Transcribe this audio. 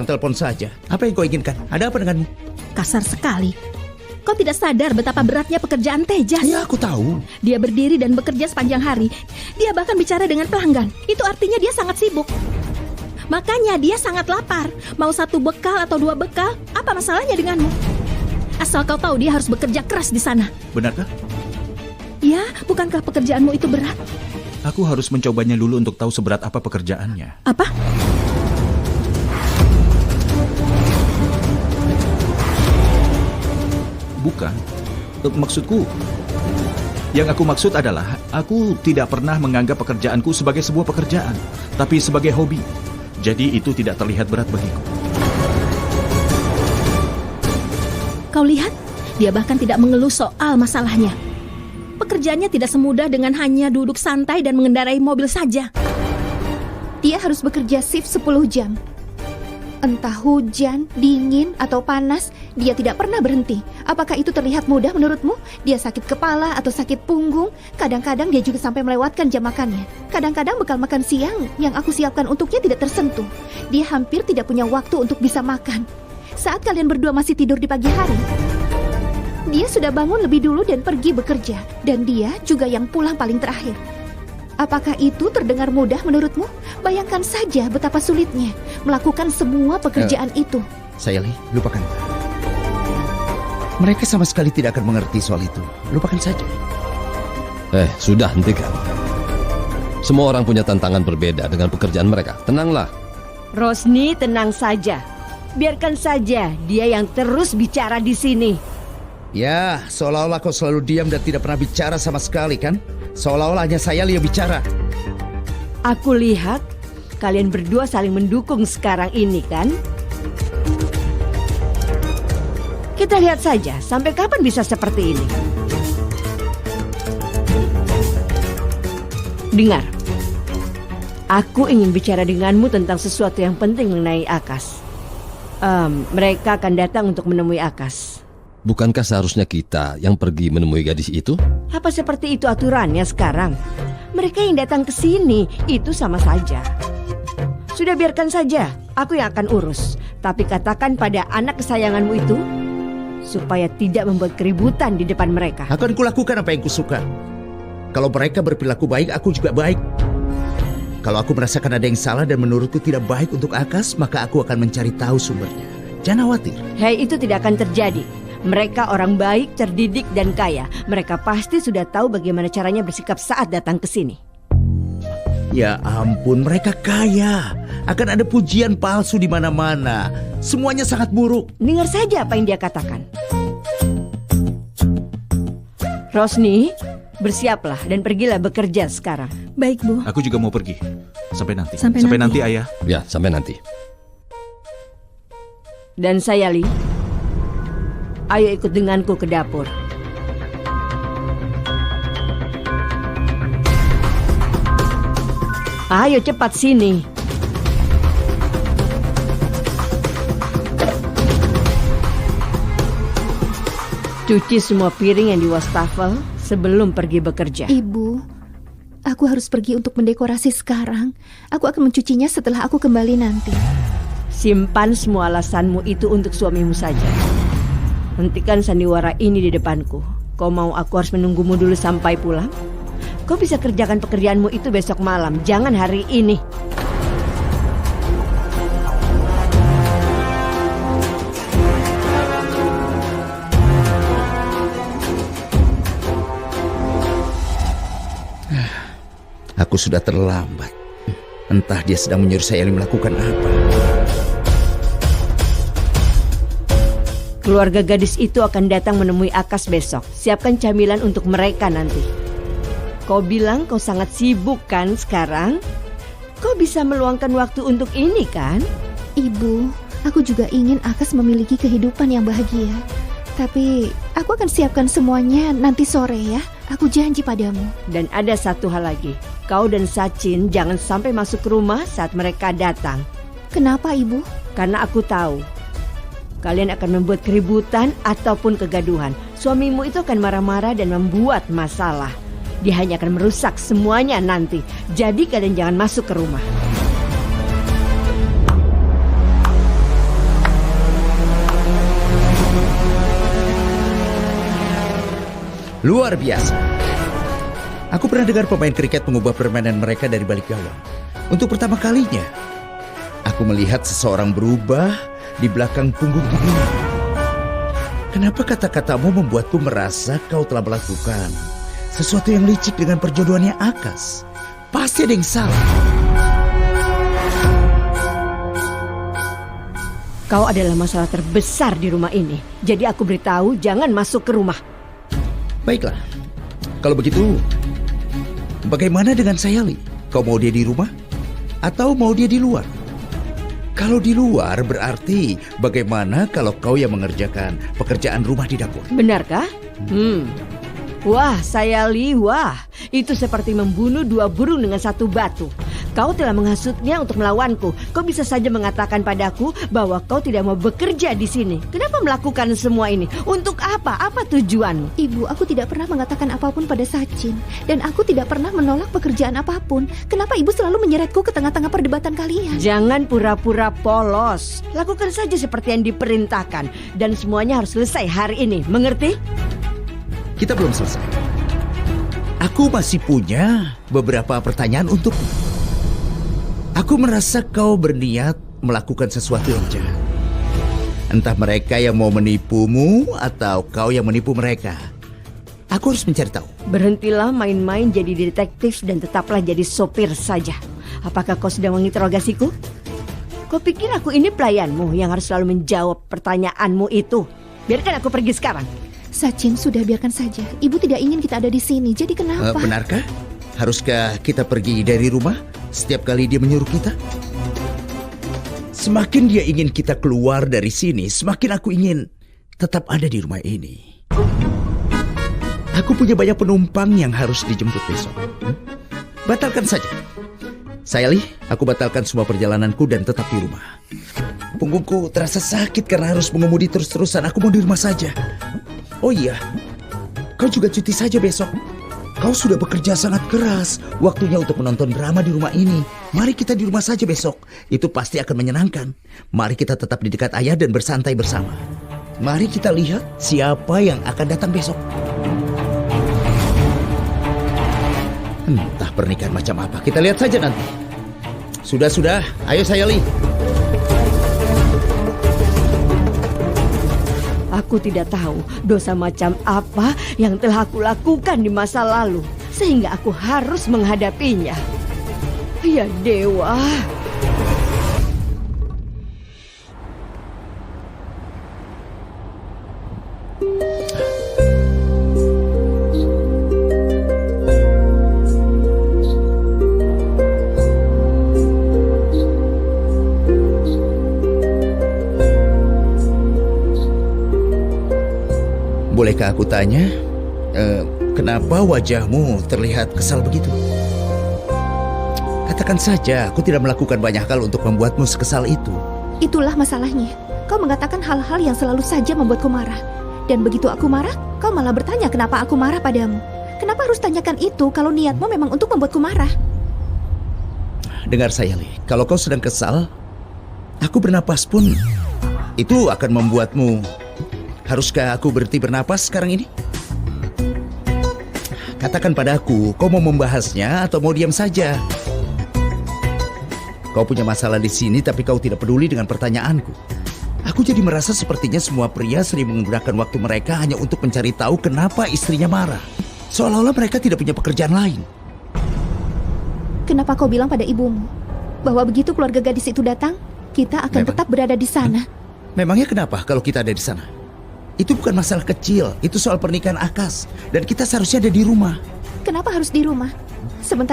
telepon saja. Apa yang kau inginkan? Ada apa denganmu? Kasar sekali. Kau tidak sadar betapa beratnya pekerjaan Tejas. Ya, aku tahu. Dia berdiri dan bekerja sepanjang hari. Dia bahkan bicara dengan pelanggan. Itu artinya dia sangat sibuk. Makanya dia sangat lapar. Mau 1 bekal atau 2 bekal, apa masalahnya denganmu? Asal kau tahu dia harus bekerja keras di sana. Benarkah? Ya, bukankah pekerjaanmu itu berat? Aku harus mencobanya dulu untuk tahu seberat apa pekerjaannya. Apa? Bukan. Maksudku, yang aku maksud adalah aku tidak pernah menganggap pekerjaanku sebagai sebuah pekerjaan, tapi sebagai hobi. Jadi itu tidak terlihat berat bagiku. Kau lihat, dia bahkan tidak mengeluh soal masalahnya. Pekerjaannya tidak semudah dengan hanya duduk santai dan mengendarai mobil saja. Dia harus bekerja shift 10 jam. Entah hujan, dingin, atau panas, dia tidak pernah berhenti. Apakah itu terlihat mudah menurutmu? Dia sakit kepala atau sakit punggung. Kadang-kadang dia juga sampai melewatkan jam makannya. Kadang-kadang bekal makan siang yang aku siapkan untuknya tidak tersentuh. Dia hampir tidak punya waktu untuk bisa makan. Saat kalian berdua masih tidur di pagi hari, dia sudah bangun lebih dulu dan pergi bekerja. Dan dia juga yang pulang paling terakhir. Apakah itu terdengar mudah menurutmu? Bayangkan saja betapa sulitnya melakukan semua pekerjaan itu. Sayali, lupakan. Mereka sama sekali tidak akan mengerti soal itu. Lupakan saja. Sudah, hentikan. Semua orang punya tantangan berbeda dengan pekerjaan mereka. Tenanglah. Rosni, tenang saja. Biarkan saja dia yang terus bicara di sini. Ya, seolah-olah kau selalu diam dan tidak pernah bicara sama sekali, kan? Seolah-olah hanya Sayali yang bicara. Aku lihat kalian berdua saling mendukung sekarang ini, kan? Kita lihat saja sampai kapan bisa seperti ini. Dengar, aku ingin bicara denganmu tentang sesuatu yang penting mengenai Akas. Mereka akan datang untuk menemui Akas. Bukankah seharusnya kita yang pergi menemui gadis itu? Apa seperti itu aturannya sekarang? Mereka yang datang ke sini, itu sama saja. Sudah biarkan saja, aku yang akan urus. Tapi katakan pada anak kesayanganmu itu, supaya tidak membuat keributan di depan mereka. Akan kulakukan apa yang kusuka. Kalau mereka berperilaku baik, aku juga baik. Kalau aku merasakan ada yang salah dan menurutku tidak baik untuk Akas, maka aku akan mencari tahu sumbernya. Jangan khawatir. Hei, itu tidak akan terjadi. Mereka orang baik, terdidik, dan kaya. Mereka pasti sudah tahu bagaimana caranya bersikap saat datang ke sini. Ya ampun, mereka kaya. Akan ada pujian palsu di mana-mana. Semuanya sangat buruk. Dengar saja apa yang dia katakan. Rosni, bersiaplah dan pergilah bekerja sekarang. Baik, Bu. Aku juga mau pergi. Sampai nanti. Sampai nanti, Ayah. Ya, sampai nanti. Dan Sayali, ayo ikut denganku ke dapur. Ayo cepat sini. Cuci semua piring yang di wastafel sebelum pergi bekerja. Ibu, aku harus pergi untuk mendekorasi sekarang. Aku akan mencucinya setelah aku kembali nanti. Simpan semua alasanmu itu untuk suamimu saja. Hentikan sandiwara ini di depanku. Kau mau aku harus menunggumu dulu sampai pulang? Kau bisa kerjakan pekerjaanmu itu besok malam, jangan hari ini. Aku sudah terlambat. Entah dia sedang menyuruh Sayali melakukan apa. Keluarga gadis itu akan datang menemui Akas besok. Siapkan camilan untuk mereka nanti. Kau bilang kau sangat sibuk kan sekarang? Kau bisa meluangkan waktu untuk ini kan? Ibu, aku juga ingin Akas memiliki kehidupan yang bahagia. Tapi aku akan siapkan semuanya nanti sore ya. Aku janji padamu. Dan ada satu hal lagi. Kau dan Sachin jangan sampai masuk ke rumah saat mereka datang. Kenapa, Ibu? Karena aku tahu kalian akan membuat keributan ataupun kegaduhan. Suamimu itu akan marah-marah dan membuat masalah. Dia hanya akan merusak semuanya nanti. Jadi kalian jangan masuk ke rumah. Luar biasa. Aku pernah dengar pemain kriket mengubah permainan mereka dari balik gawang. Untuk pertama kalinya, aku melihat seseorang berubah di belakang punggung ini. Kenapa kata-katamu membuatku merasa kau telah melakukan sesuatu yang licik dengan perjodohannya Akas? Pasti ada yang salah. Kau adalah masalah terbesar di rumah ini. Jadi aku beritahu jangan masuk ke rumah. Baiklah, kalau begitu, bagaimana dengan Sayali? Kau mau dia di rumah? Atau mau dia di luar? Kalau di luar berarti bagaimana kalau kau yang mengerjakan pekerjaan rumah di dapur? Benarkah? Wah, Sayali, wah. Itu seperti membunuh 2 burung dengan 1 batu. Kau telah menghasutnya untuk melawanku. Kau bisa saja mengatakan padaku bahwa kau tidak mau bekerja di sini. Kenapa melakukan semua ini? Untuk apa? Apa tujuanmu? Ibu, aku tidak pernah mengatakan apapun pada Sachin. Dan aku tidak pernah menolak pekerjaan apapun. Kenapa ibu selalu menyeretku ke tengah-tengah perdebatan kalian? Jangan pura-pura polos. Lakukan saja seperti yang diperintahkan. Dan semuanya harus selesai hari ini. Mengerti? Kita belum selesai. Aku masih punya beberapa pertanyaan untukmu. Aku merasa kau berniat melakukan sesuatu yang jahat. Entah mereka yang mau menipumu atau kau yang menipu mereka. Aku harus mencari tahu. Berhentilah main-main jadi detektif dan tetaplah jadi sopir saja. Apakah kau sedang menginterogasiku? Kau pikir aku ini pelayanmu yang harus selalu menjawab pertanyaanmu itu? Biarkan aku pergi sekarang. Sachin, sudah biarkan saja. Ibu tidak ingin kita ada di sini. Jadi kenapa? Benarkah? Haruskah kita pergi dari rumah setiap kali dia menyuruh kita? Semakin dia ingin kita keluar dari sini, semakin aku ingin tetap ada di rumah ini. Aku punya banyak penumpang yang harus dijemput besok. Batalkan saja. Sayali, aku batalkan semua perjalananku dan tetap di rumah. Punggungku terasa sakit karena harus mengemudi terus-terusan. Aku mau di rumah saja. Oh iya, kau juga cuti saja besok. Kau sudah bekerja sangat keras. Waktunya untuk menonton drama di rumah ini. Mari kita di rumah saja besok. Itu pasti akan menyenangkan. Mari kita tetap di dekat ayah dan bersantai bersama. Mari kita lihat siapa yang akan datang besok. Entah pernikahan macam apa. Kita lihat saja nanti. Sudah. Ayo Sayali. Aku tidak tahu dosa macam apa yang telah aku lakukan di masa lalu, sehingga aku harus menghadapinya. Ya dewa. Bolehkah aku tanya, kenapa wajahmu terlihat kesal begitu? Katakan saja, aku tidak melakukan banyak hal untuk membuatmu sekesal itu. Itulah masalahnya. Kau mengatakan hal-hal yang selalu saja membuatku marah. Dan begitu aku marah, kau malah bertanya kenapa aku marah padamu. Kenapa harus tanyakan itu kalau niatmu memang untuk membuatku marah? Dengar Sayali, kalau kau sedang kesal, aku bernapas pun itu akan membuatmu. Haruskah aku berhenti bernapas sekarang ini? Katakan padaku, kau mau membahasnya atau mau diam saja? Kau punya masalah di sini tapi kau tidak peduli dengan pertanyaanku. Aku jadi merasa sepertinya semua pria sering menggunakan waktu mereka hanya untuk mencari tahu kenapa istrinya marah. Seolah-olah mereka tidak punya pekerjaan lain. Kenapa kau bilang pada ibumu bahwa begitu keluarga gadis itu datang, kita akan tetap berada di sana? Memangnya kenapa kalau kita ada di sana? Itu bukan masalah kecil, itu soal pernikahan Akas. Dan kita seharusnya ada di rumah. Kenapa harus di rumah? Sementara